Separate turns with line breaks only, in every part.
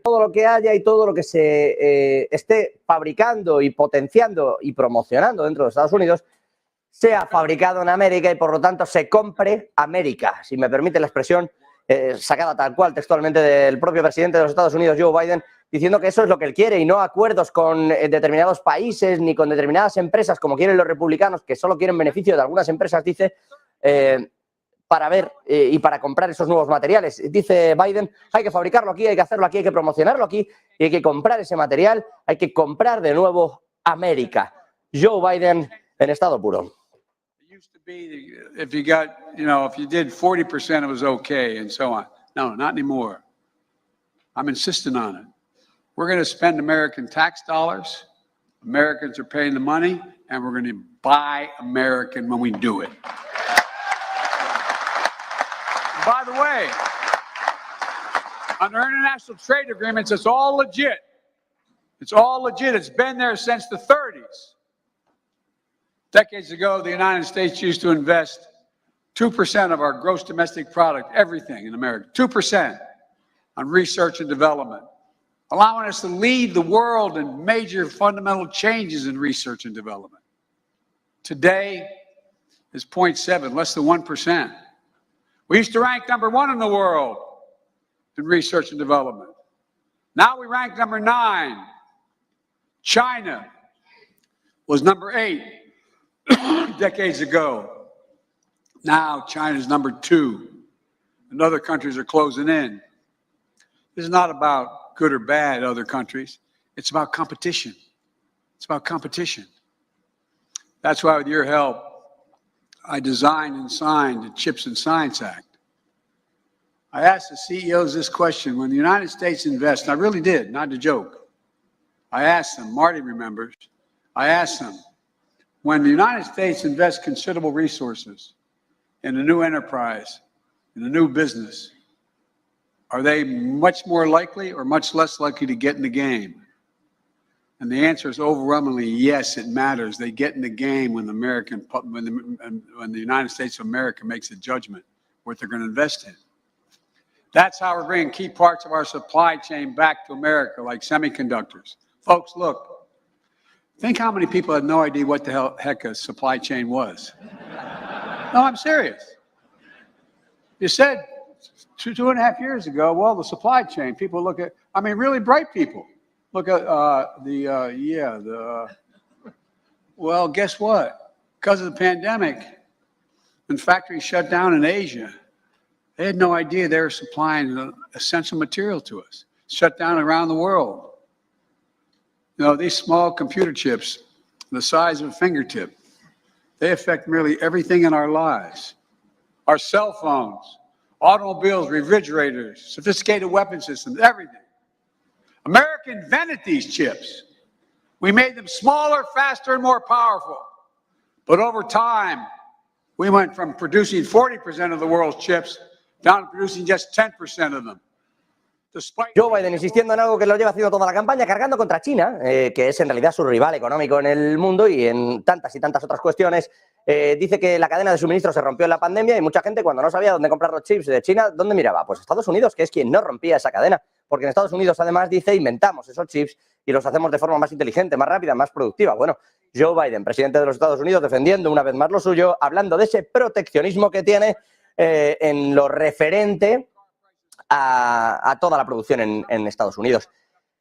todo lo que haya y todo lo que se esté fabricando y potenciando y promocionando dentro de Estados Unidos sea fabricado en América y por lo tanto se compre América, si me permite la expresión sacada tal cual textualmente del propio presidente de los Estados Unidos, Joe Biden, diciendo que eso es lo que él quiere y no acuerdos con determinados países ni con determinadas empresas como quieren los republicanos, que solo quieren beneficio de algunas empresas, dice, para ver y para comprar esos nuevos materiales. Dice Biden, hay que fabricarlo aquí, hay que hacerlo aquí, hay que promocionarlo aquí y hay que comprar ese material, hay que comprar de nuevo América. Joe Biden en estado puro.
If you got, if you did 40%, it was okay and so on. No, not anymore. I'm insisting on it. We're going to spend American tax dollars. Americans are paying the money, and we're going to buy American when we do it. By the way, under international trade agreements, it's all legit. It's all legit. It's been there since the 30s. Decades ago, the United States used to invest 2% of our gross domestic product, everything in America, 2% on research and development, allowing us to lead the world in major fundamental changes in research and development. Today is 0.7, less than 1%. We used to rank number 1 in the world in research and development. Now we rank number 9. China was number 8 decades ago. Now China's number 2, and other countries are closing in. This is not about good or bad other countries. It's about competition. It's about competition. That's why, with your help, I designed and signed the CHIPS and Science Act. I asked the CEOs this question. When the United States invests, and I really did, not a joke, I asked them, Marty remembers, I asked them, when the United States invests considerable resources in a new enterprise, in a new business, are they much more likely or much less likely to get in the game? And the answer is overwhelmingly yes, it matters. They get in the game when the United States of America makes a judgment what they're going to invest in. That's how we're bringing key parts of our supply chain back to America, like semiconductors. Folks, look, think how many people had no idea what the heck a supply chain was. No, I'm serious. You said two and a half years ago, well, the supply chain, people look at, I mean, really bright people. Look at well, guess what? Because of the pandemic, when factories shut down in Asia, they had no idea they were supplying essential material to us. Shut down around the world. These small computer chips, the size of a fingertip, they affect nearly everything in our lives. Our cell phones, automobiles, refrigerators, sophisticated weapon systems, everything. America invented these chips. We made them smaller, faster, and more powerful. But over time, we went from producing 40% of the world's chips down to producing just 10% of them.
Joe Biden insistiendo en algo que lo lleva haciendo toda la campaña, cargando contra China, que es en realidad su rival económico en el mundo y en tantas y tantas otras cuestiones. Dice que la cadena de suministro se rompió en la pandemia y mucha gente, cuando no sabía dónde comprar los chips de China, ¿dónde miraba? Pues Estados Unidos, que es quien no rompía esa cadena. Porque en Estados Unidos, además, dice, inventamos esos chips y los hacemos de forma más inteligente, más rápida, más productiva. Bueno, Joe Biden, presidente de los Estados Unidos, defendiendo una vez más lo suyo, hablando de ese proteccionismo que tiene en lo referente a toda la producción en Estados Unidos.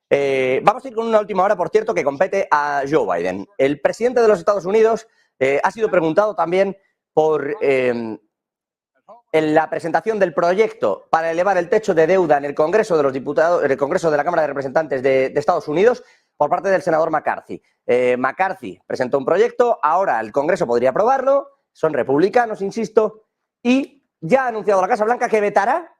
Vamos a ir con una última hora, por cierto, que compete a Joe Biden. El presidente de los Estados Unidos ha sido preguntado también por en la presentación del proyecto para elevar el techo de deuda en el Congreso de los Diputados, en el Congreso de la Cámara de Representantes de Estados Unidos, por parte del senador McCarthy. McCarthy presentó un proyecto, ahora el Congreso podría aprobarlo, son republicanos, insisto, y ya ha anunciado la Casa Blanca que vetará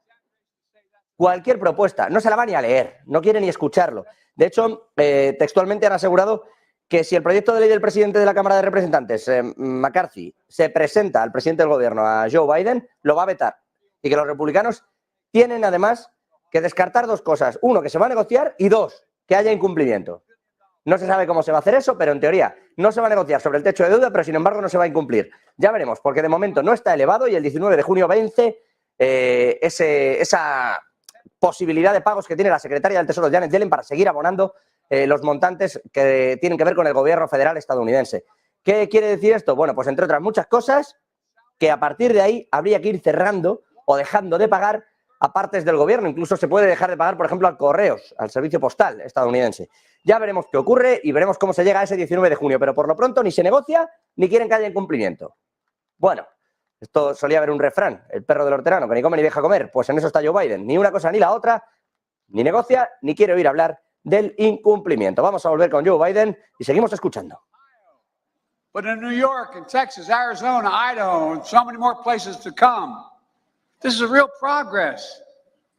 cualquier propuesta. No se la va ni a leer, no quiere ni escucharlo. De hecho, textualmente han asegurado que si el proyecto de ley del presidente de la Cámara de Representantes, McCarthy, se presenta al presidente del gobierno, a Joe Biden, lo va a vetar. Y que los republicanos tienen, además, que descartar dos cosas. Uno, que se va a negociar, y dos, que haya incumplimiento. No se sabe cómo se va a hacer eso, pero en teoría no se va a negociar sobre el techo de deuda, pero sin embargo no se va a incumplir. Ya veremos, porque de momento no está elevado y el 19 de junio vence esa posibilidad de pagos que tiene la secretaria del Tesoro, Janet Yellen, para seguir abonando los montantes que tienen que ver con el gobierno federal estadounidense. ¿Qué quiere decir esto? Bueno, pues entre otras muchas cosas, que a partir de ahí habría que ir cerrando o dejando de pagar a partes del gobierno. Incluso se puede dejar de pagar, por ejemplo, al correos, al servicio postal estadounidense. Ya veremos qué ocurre y veremos cómo se llega a ese 19 de junio, pero por lo pronto ni se negocia ni quieren que haya incumplimiento. Bueno, esto solía haber un refrán, el perro del hortelano, que ni come ni deja comer. Pues en eso está Joe Biden, ni una cosa ni la otra, ni negocia, ni quiere oír hablar del incumplimiento. Vamos a volver con Joe Biden y seguimos escuchando.
But in New York and Texas, Arizona, Idaho, and so many more places to come. This is a real progress,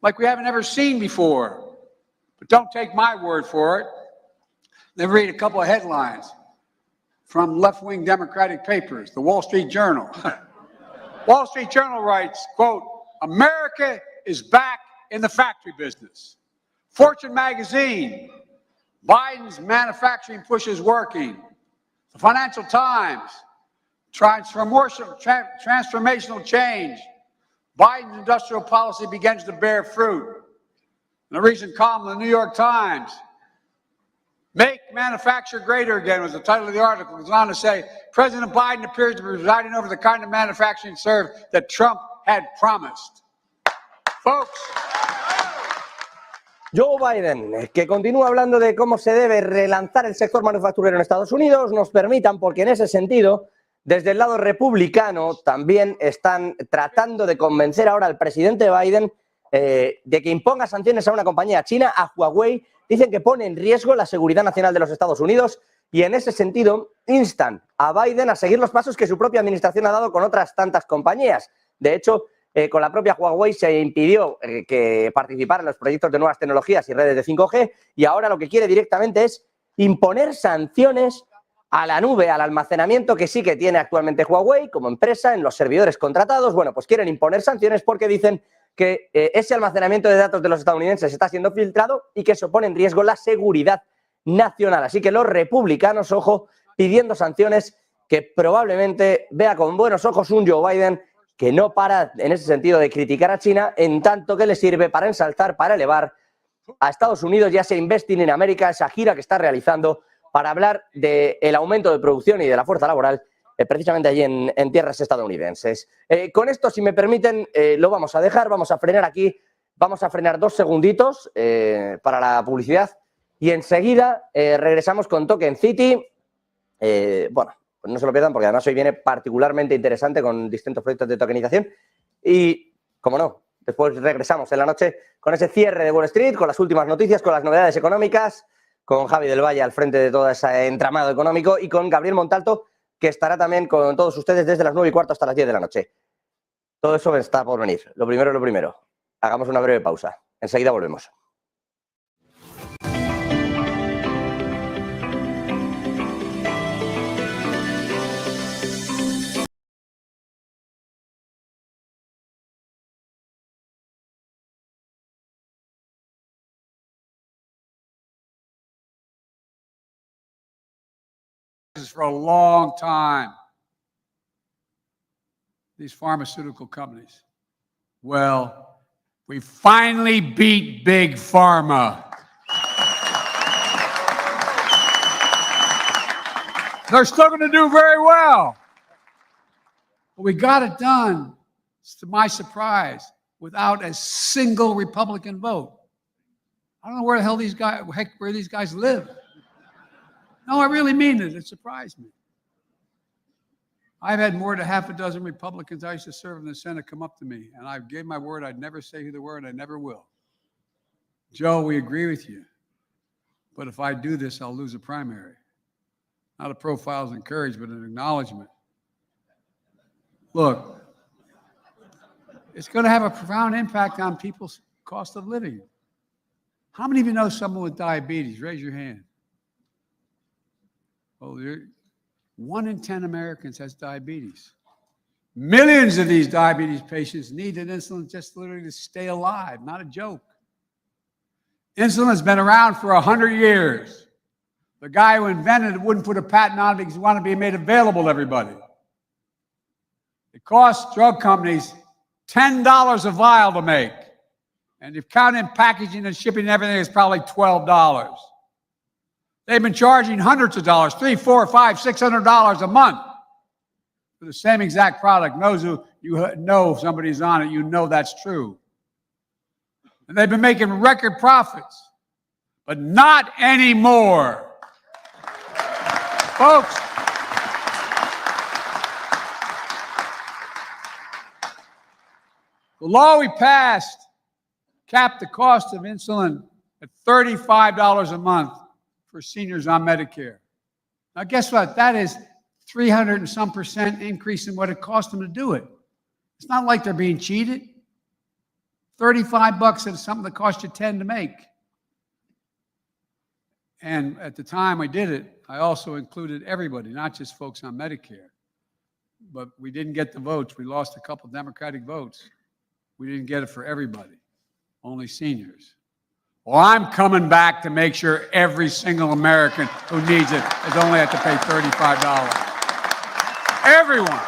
like we haven't ever seen before. But don't take my word for it. Let me read a couple of headlines from left-wing Democratic papers, the Wall Street Journal. Wall Street Journal writes, quote, America is back in the factory business. Fortune magazine, Biden's manufacturing push is working. The Financial Times, transformational change. Biden's industrial policy begins to bear fruit. In a recent column in the New York Times, Make Manufacture Greater Again was the title of the article. It goes on to say, President Biden appears to be presiding over the kind of manufacturing serve that Trump had promised. Folks.
Joe Biden, que continúa hablando de cómo se debe relanzar el sector manufacturero en Estados Unidos, nos permitan, porque en ese sentido, desde el lado republicano también están tratando de convencer ahora al presidente Biden de que imponga sanciones a una compañía china, a Huawei. Dicen que pone en riesgo la seguridad nacional de los Estados Unidos y en ese sentido instan a Biden a seguir los pasos que su propia administración ha dado con otras tantas compañías. De hecho, con la propia Huawei se impidió que participara en los proyectos de nuevas tecnologías y redes de 5G y ahora lo que quiere directamente es imponer sanciones a la nube, al almacenamiento que sí que tiene actualmente Huawei como empresa en los servidores contratados. Bueno, pues quieren imponer sanciones porque dicen que ese almacenamiento de datos de los estadounidenses está siendo filtrado y que eso pone en riesgo la seguridad nacional. Así que los republicanos, ojo, pidiendo sanciones que probablemente vea con buenos ojos un Joe Biden que no para en ese sentido de criticar a China, en tanto que le sirve para ensalzar, para elevar a Estados Unidos y a ese Investing in America, esa gira que está realizando para hablar del aumento de producción y de la fuerza laboral precisamente allí en tierras estadounidenses. Con esto, si me permiten, lo vamos a dejar, vamos a frenar aquí, vamos a frenar 2 segunditos para la publicidad y enseguida regresamos con Token City. Bueno, pues no se lo pierdan porque además hoy viene particularmente interesante con distintos proyectos de tokenización y, como no, después regresamos en la noche con ese cierre de Wall Street, con las últimas noticias, con las novedades económicas, con Javi del Valle al frente de todo ese entramado económico y con Gabriel Montalto, que estará también con todos ustedes desde las 9:15 hasta las 10 de la noche. Todo eso está por venir. Lo primero es lo primero. Hagamos una breve pausa. Enseguida volvemos.
For a long time, these pharmaceutical companies. Well, we finally beat Big Pharma. They're still going to do very well. But we got it done, to my surprise, without a single Republican vote. I don't know where the hell these guys live. No, I really mean it. It surprised me. I've had more than half a dozen Republicans I used to serve in the Senate come up to me, and I gave my word I'd never say the word, I never will. Joe, we agree with you, but if I do this, I'll lose a primary. Not a profile as encouragement, but an acknowledgement. Look, it's going to have a profound impact on people's cost of living. How many of you know someone with diabetes? Raise your hand. Oh, 1 in 10 Americans has diabetes. Millions of these diabetes patients need an insulin just literally to stay alive, not a joke. Insulin has been around for 100 years. The guy who invented it wouldn't put a patent on it because he wanted to be made available to everybody. It costs drug companies $10 a vial to make. And if counting packaging and shipping and everything, it's probably $12. They've been charging hundreds of dollars, $300, $400, $500, $600 a month for the same exact product. Knows who you know if somebody's on it, you know that's true. And they've been making record profits, but not anymore. Folks, the law we passed capped the cost of insulin at $35 a month for seniors on Medicare. Now, guess what? That is 300 and some % increase in what it cost them to do it. It's not like they're being cheated. $35 is something that cost you 10 to make. And at the time I did it, I also included everybody, not just folks on Medicare. But we didn't get the votes. We lost a couple Democratic votes. We didn't get it for everybody, only seniors. Well, I'm coming back to make sure every single American who needs it is only have to pay $35. Everyone.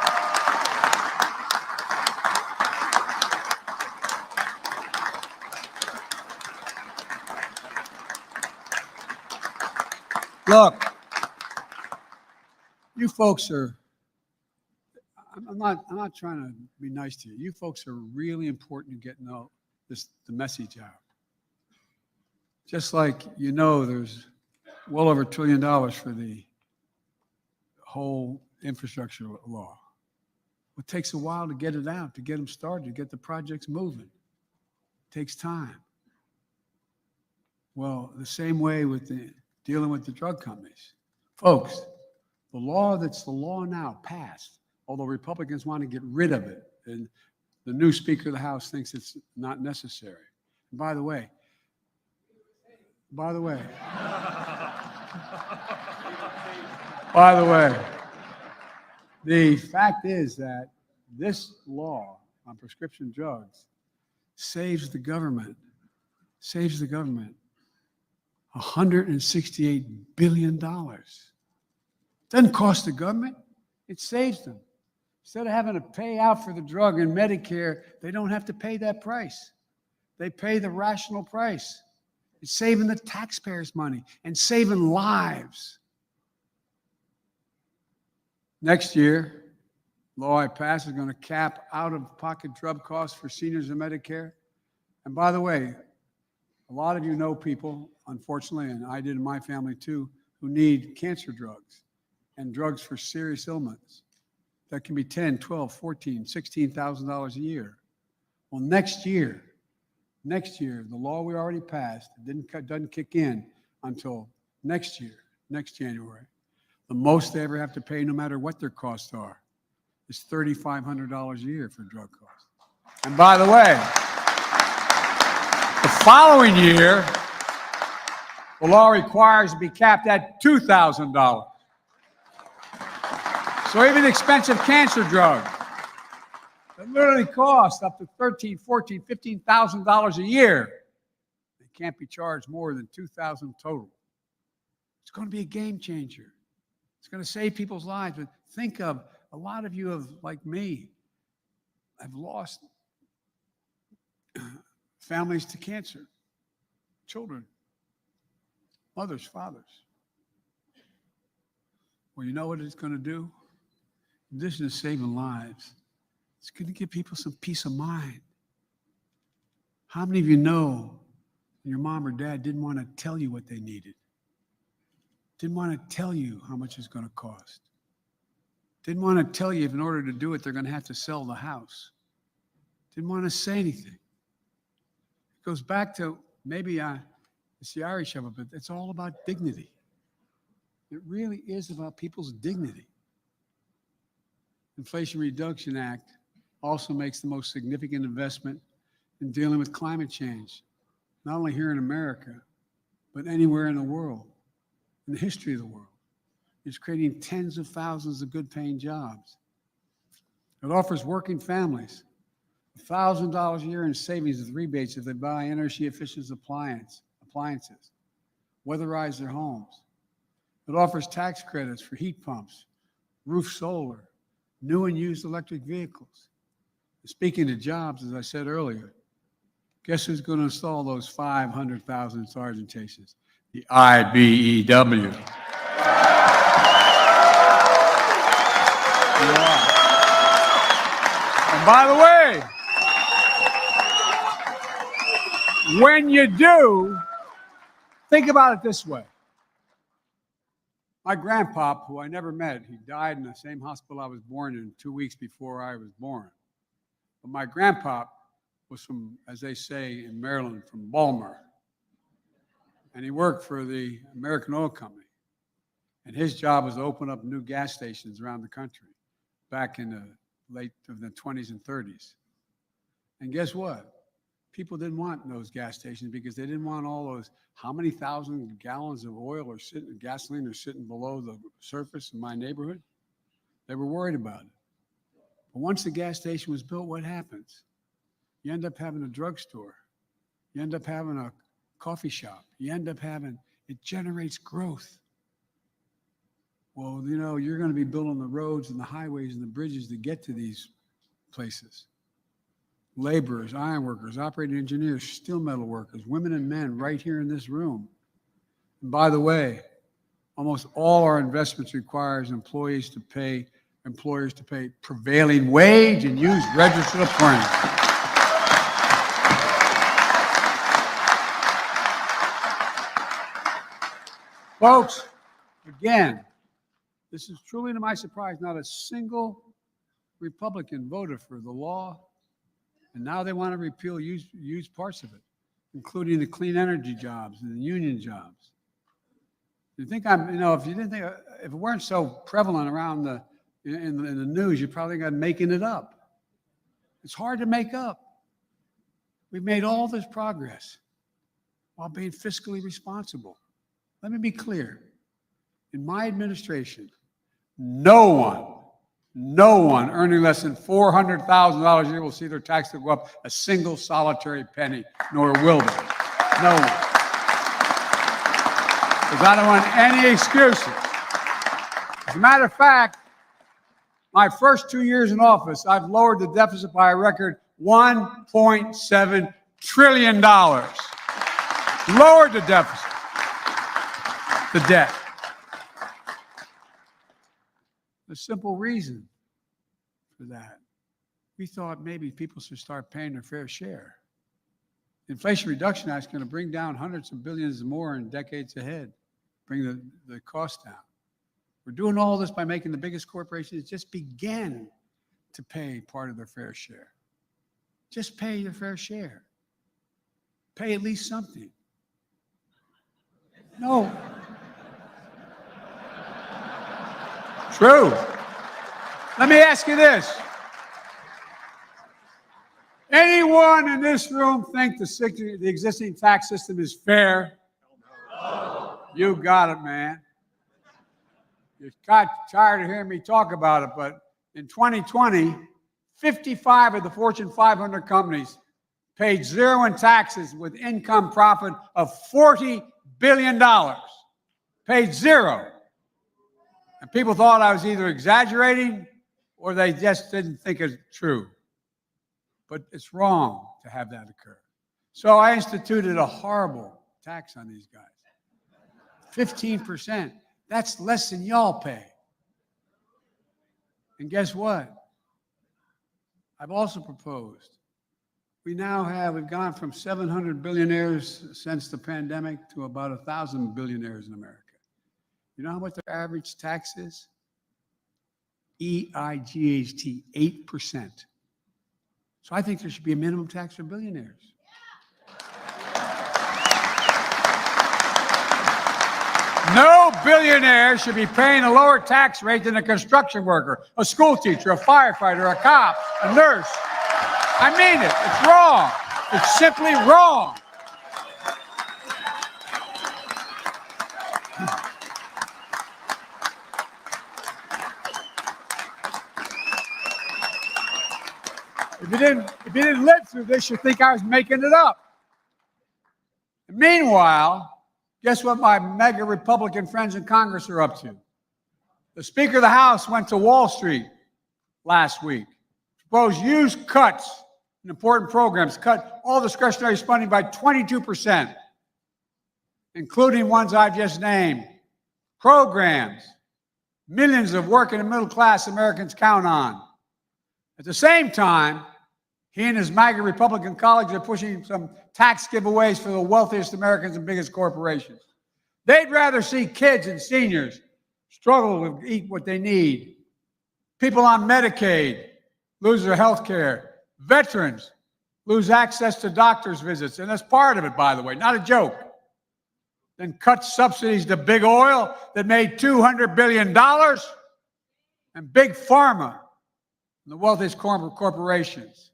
Look, you folks are, I'm not trying to be nice to you. You folks are really important in getting out the message out. Just like you know there's well over $1 trillion for the whole infrastructure law. It takes a while to get it out, to get them started, to get the projects moving. It takes time. Well, the same way with dealing with the drug companies. Folks, the law that's the law now passed, although Republicans want to get rid of it, and the new Speaker of the House thinks it's not necessary. And by the way, the fact is that this law on prescription drugs saves the government $168 billion. Doesn't cost the government, it saves them. Instead of having to pay out for the drug in Medicare, they don't have to pay that price. They pay the rational price. It's saving the taxpayers' money and saving lives. Next year, law I pass is going to cap out-of-pocket drug costs for seniors in Medicare. And by the way, a lot of you know people, unfortunately, and I did in my family too, who need cancer drugs and drugs for serious ailments that can be $10,000, $12,000, $14,000, $16,000 a year. Well, next year, the law we already passed doesn't kick in until next year, next January. The most they ever have to pay, no matter what their costs are, is $3,500 a year for drug costs. And by the way, the following year, the law requires to be capped at $2,000. So even expensive cancer drugs that literally cost up to $13,000, $14,000, $15,000 a year, they can't be charged more than $2,000 total. It's going to be a game changer. It's going to save people's lives. But think of, a lot of you have, like me, have lost families to cancer, children, mothers, fathers. Well, you know what it's going to do? In addition to saving lives, it's going to give people some peace of mind. How many of you know your mom or dad didn't want to tell you what they needed? Didn't want to tell you how much it's going to cost? Didn't want to tell you if in order to do it, they're going to have to sell the house? Didn't want to say anything. It goes back to maybe it's the Irish of it, but it's all about dignity. It really is about people's dignity. Inflation Reduction Act also makes the most significant investment in dealing with climate change, not only here in America, but anywhere in the world, in the history of the world. It's creating tens of thousands of good-paying jobs. It offers working families $1,000 a year in savings with rebates if they buy energy-efficient appliances, weatherize their homes. It offers tax credits for heat pumps, roof solar, new and used electric vehicles. Speaking of jobs, as I said earlier, Guess who's going to install those 500,000 sergeant chases? The IBEW. Yeah. And by the way, when you do, think about it this way. My grandpop, who I never met, he died in the same hospital I was born in 2 weeks before I was born. But my grandpop was from, as they say in Maryland, from Balmer. And he worked for the American Oil Company. And his job was to open up new gas stations around the country back in the late of the 20s and 30s. And guess what? People didn't want those gas stations because they didn't want all those, how many thousand gallons of oil or gasoline are sitting below the surface in my neighborhood? They were worried about it. But once the gas station was built, what happens? You end up having a drugstore. You end up having a coffee shop. You end up having, it generates growth. Well, you know, you're going to be building the roads and the highways and the bridges to get to these places. Laborers, iron workers, operating engineers, steel metal workers, women and men right here in this room. And by the way, almost all our investments requires employers to pay prevailing wage and use registered apprentice. Folks, again, this is truly to my surprise, not a single Republican voted for the law. And now they want to repeal use parts of it, including the clean energy jobs and the union jobs. You think I'm, you know, if you didn't think, if it weren't so prevalent around in the news, you probably got making it up. It's hard to make up. We've made all this progress while being fiscally responsible. Let me be clear. In my administration, no one earning less than $400,000 a year will see their tax bill go up a single solitary penny, nor will they. No one. Because I don't want any excuses. As a matter of fact, my first 2 years in office, I've lowered the deficit by a record $1.7 trillion. Lowered the deficit, the debt. The simple reason for that, we thought maybe people should start paying their fair share. The Inflation Reduction Act is going to bring down hundreds of billions more in decades ahead, bring the cost down. We're doing all this by making the biggest corporations just begin to pay part of their fair share. Just pay your fair share. Pay at least something. No. True. Let me ask you this. Anyone in this room think the existing tax system is fair? No. You got it, man. You got tired of hearing me talk about it, but in 2020, 55 of the Fortune 500 companies paid zero in taxes with income profit of $40 billion. Paid zero. And people thought I was either exaggerating or they just didn't think it's true. But it's wrong to have that occur. So I instituted a horrible tax on these guys. 15%. That's less than y'all pay. And guess what? I've also proposed. We've gone from 700 billionaires since the pandemic to about 1,000 billionaires in America. You know how much their average tax is? EIGHT, 8%. So I think there should be a minimum tax for billionaires. No billionaire should be paying a lower tax rate than a construction worker, a school teacher, a firefighter, a cop, a nurse. I mean it. It's wrong. It's simply wrong. If you didn't live through this, you'd think I was making it up. And meanwhile, guess what my mega Republican friends in Congress are up to? The Speaker of the House went to Wall Street last week, proposed huge cuts in important programs, cut all discretionary spending by 22%, including ones I've just named. Programs millions of working and middle-class Americans count on. At the same time, he and his MAGA Republican colleagues are pushing some tax giveaways for the wealthiest Americans and biggest corporations. They'd rather see kids and seniors struggle to eat what they need. People on Medicaid lose their health care. Veterans lose access to doctor's visits. And that's part of it, by the way, not a joke. Then cut subsidies to big oil that made $200 billion and big pharma and the wealthiest corporations.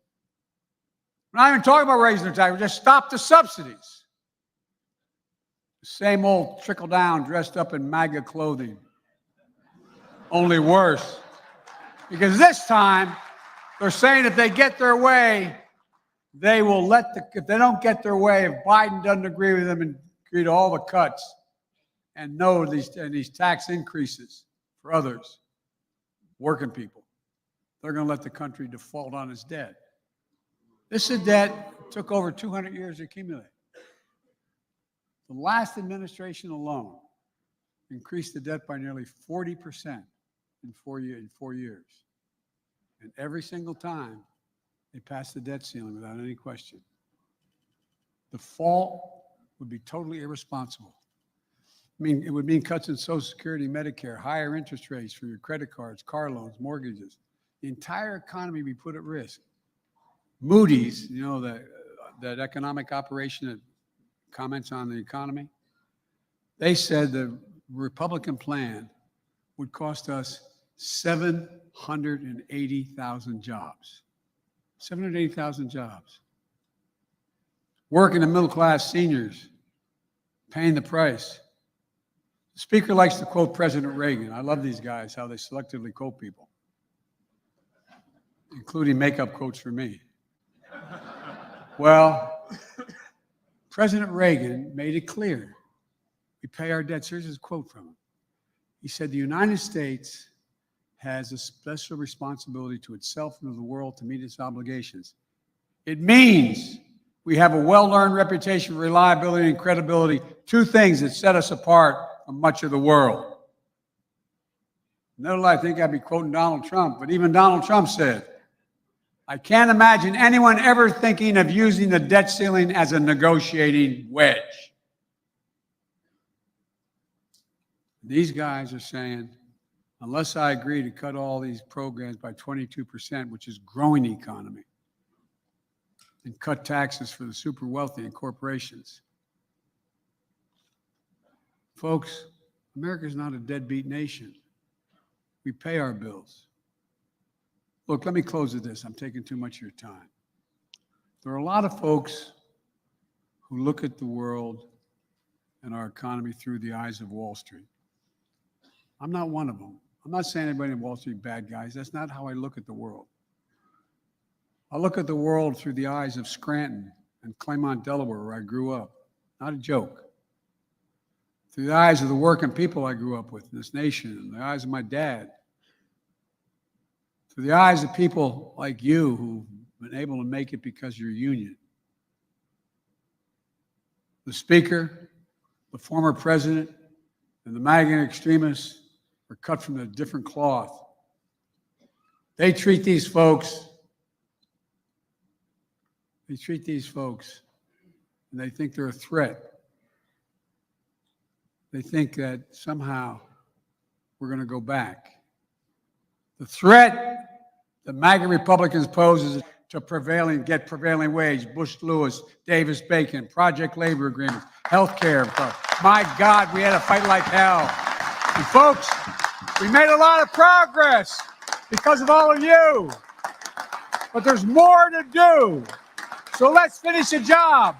We're not even talking about raising the tax. We just stop the subsidies. The same old trickle down dressed up in MAGA clothing. Only worse. Because this time, they're saying if they get their way, they will if they don't get their way, if Biden doesn't agree with them and agree to all the cuts and no these tax increases for others, working people, they're going to let the country default on its debt. This is a debt that took over 200 years to accumulate. The last administration alone increased the debt by nearly 40% in 4 years. And every single time, they passed the debt ceiling without any question. Default would be totally irresponsible. I mean, it would mean cuts in Social Security, Medicare, higher interest rates for your credit cards, car loans, mortgages. The entire economy would be put at risk. Moody's, you know, that economic operation that comments on the economy, they said the Republican plan would cost us 780,000 jobs. 780,000 jobs. Working and middle-class seniors paying the price. The speaker likes to quote President Reagan. I love these guys, how they selectively quote people, including makeup quotes for me. Well, President Reagan made it clear. We pay our debt. Here's his quote from him. He said, "The United States has a special responsibility to itself and to the world to meet its obligations. It means we have a well-earned reputation for reliability and credibility, two things that set us apart from much of the world." No, I think I'd be quoting Donald Trump, but even Donald Trump said, "I can't imagine anyone ever thinking of using the debt ceiling as a negotiating wedge." These guys are saying, unless I agree to cut all these programs by 22%, which is growing economy, and cut taxes for the super wealthy and corporations. Folks, America's not a deadbeat nation. We pay our bills. Look, let me close with this. I'm taking too much of your time. There are a lot of folks who look at the world and our economy through the eyes of Wall Street. I'm not one of them. I'm not saying anybody in Wall Street bad guys. That's not how I look at the world. I look at the world through the eyes of Scranton and Claymont, Delaware, where I grew up. Not a joke. Through the eyes of the working people I grew up with in this nation, and the eyes of my dad. Through the eyes of people like you who've been able to make it because of your union. The speaker, the former president, and the MAGA extremists are cut from a different cloth. They treat these folks, and they think they're a threat. They think that somehow we're going to go back. The threat that MAGA Republicans pose is to get prevailing wage, Bush-Lewis, Davis-Bacon, project labor agreements, health care. My God, we had to fight like hell. And folks, we made a lot of progress because of all of you. But there's more to do. So let's finish the job.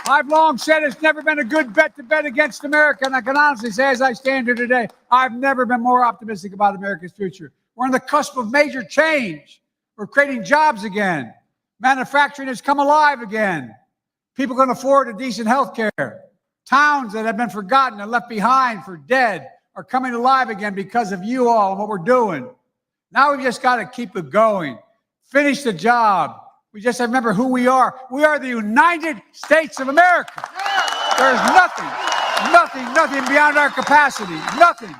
I've long said it's never been a good bet to bet against America, and I can honestly say, as I stand here today, I've never been more optimistic about America's future. We're on the cusp of major change. We're creating jobs again. Manufacturing has come alive again. People can afford a decent health care. Towns that have been forgotten and left behind for dead are coming alive again because of you all and what we're doing. Now we've just got to keep it going. finish the job. We just have to remember who we are. We are the United States of America. There's nothing beyond our capacity. Nothing.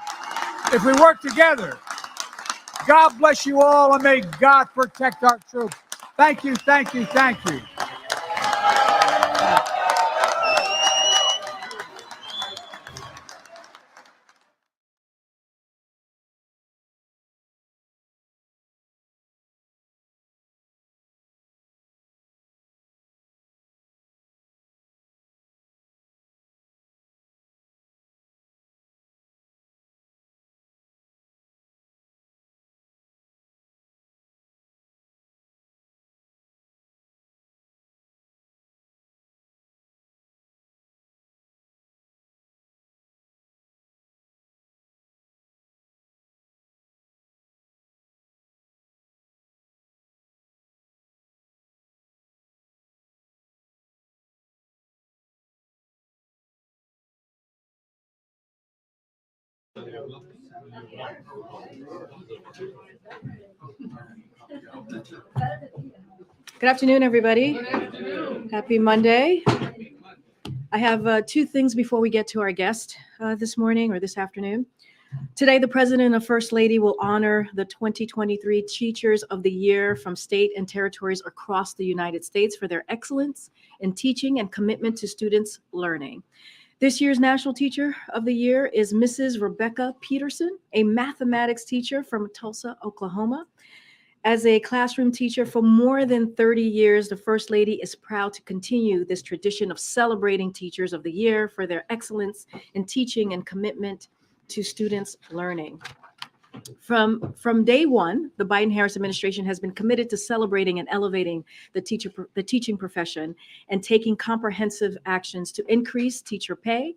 If we work together. God bless you all, and may God protect our troops. Thank you, thank you, thank you.
Good afternoon, everybody. Happy Monday. I have two things before we get to our guest this morning or this afternoon. Today, the President and First Lady will honor the 2023 Teachers of the Year from state and territories across the United States for their excellence in teaching and commitment to students' learning. This year's National Teacher of the Year is Mrs. Rebecca Peterson, a mathematics teacher from Tulsa, Oklahoma. As a classroom teacher for more than 30 years, the First Lady is proud to continue this tradition of celebrating Teachers of the Year for their excellence in teaching and commitment to students' learning. From day one, the Biden-Harris administration has been committed to celebrating and elevating the teaching profession and taking comprehensive actions to increase teacher pay,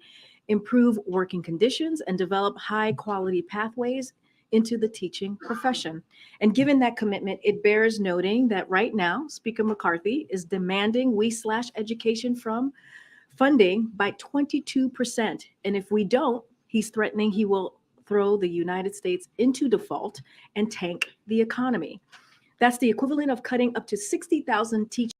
improve working conditions, and develop high-quality pathways into the teaching profession. And given that commitment, it bears noting that right now, Speaker McCarthy is demanding we slash education from funding by 22%. And if we don't, he's threatening he will throw the United States into default and tank the economy. That's the equivalent of cutting up to 60,000 teachers